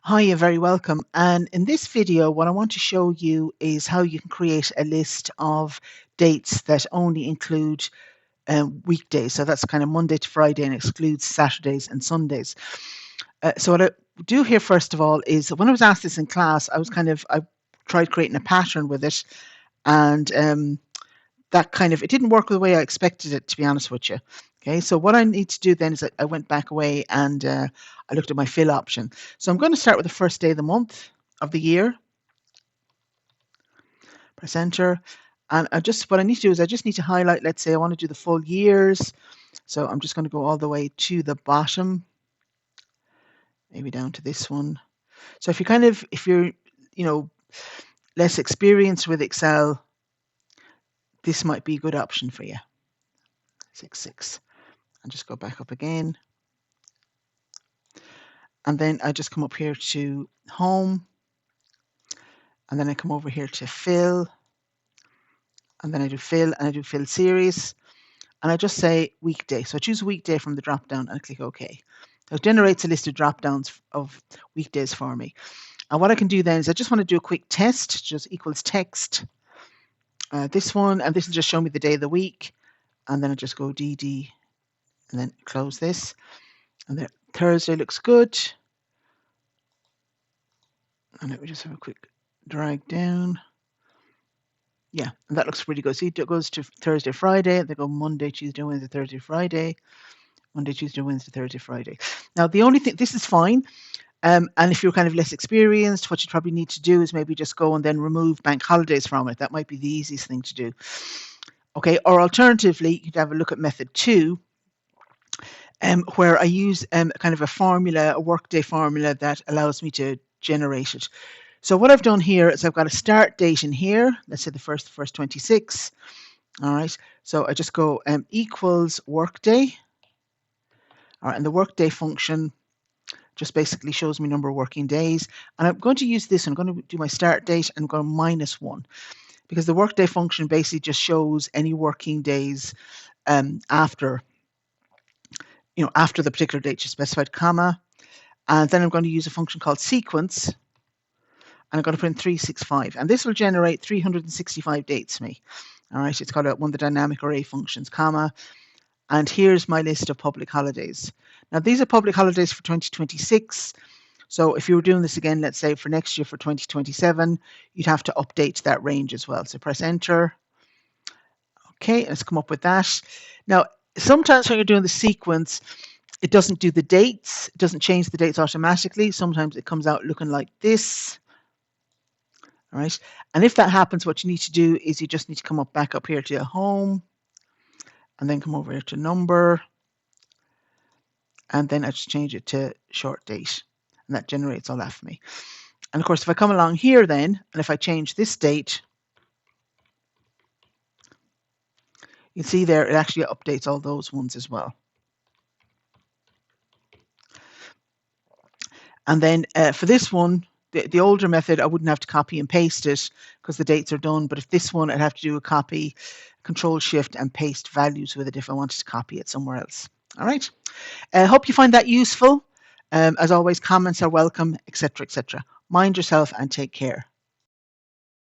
Hi, you're very welcome. And in this video, what I want to show you is how you can create a list of dates that only include weekdays. So that's kind of Monday to Friday and excludes Saturdays and Sundays. So what I do here, first of all, is when I was asked this in class, I tried creating a pattern with it, and it didn't work the way I expected it, to be honest with you. Okay, so what I need to do then is I went back away and I looked at my fill option. So I'm going to start with the first day of the month of the year, press enter. And what I need to do is I just need to highlight, let's say I want to do the full years. So I'm just going to go all the way to the bottom, maybe down to this one. So if you're, less experienced with Excel, this might be a good option for you. 6. And just go back up again. And then I just come up here to home. And then I come over here to fill. And then I do fill and I do fill series. And I just say weekday. So I choose weekday from the drop down and I click OK. So it generates a list of drop downs of weekdays for me. And what I can do then is I just want to do a quick test, just equals text. This one, and this will just show me the day of the week. And then I just go DD and then close this. And then Thursday looks good. And let me just have a quick drag down. Yeah, and that looks pretty good. See, it goes to Thursday, Friday. They go Monday, Tuesday, Wednesday, Thursday, Friday. Monday, Tuesday, Wednesday, Thursday, Friday. Now, the only thing, this is fine. And if you're kind of less experienced, what you probably need to do is maybe just go and then remove bank holidays from it. That might be the easiest thing to do. Okay, or alternatively, you could have a look at method 2, where I use kind of a formula, a workday formula that allows me to generate it. So what I've done here is I've got a start date in here. Let's say the first 26. All right. So I just go equals workday. All right, and the workday function just basically shows me number of working days. And I'm going to use this. I'm going to do my start date and go -1 because the workday function basically just shows any working days after the particular date you specified, comma. And then I'm going to use a function called sequence. And I'm going to put in 365. And this will generate 365 dates for me. All right, it's called one of the dynamic array functions, comma. And here's my list of public holidays. Now, these are public holidays for 2026. So if you were doing this again, let's say for next year, for 2027, you'd have to update that range as well. So press enter. Okay, let's come up with that. Now, sometimes when you're doing the sequence, it doesn't do the dates. It doesn't change the dates automatically. Sometimes it comes out looking like this. All right. And if that happens, what you need to do is you just need to come back up here to home and then come over here to number. And then I just change it to short date. And that generates all that for me. And of course, if I come along here then, and if I change this date, you can see there, it actually updates all those ones as well. And then for this one, the older method, I wouldn't have to copy and paste it because the dates are done. But if this one, I'd have to do a copy, Control Shift and paste values with it if I wanted to copy it somewhere else. All right. I hope you find that useful. As always, comments are welcome, etc., etc. Mind yourself and take care.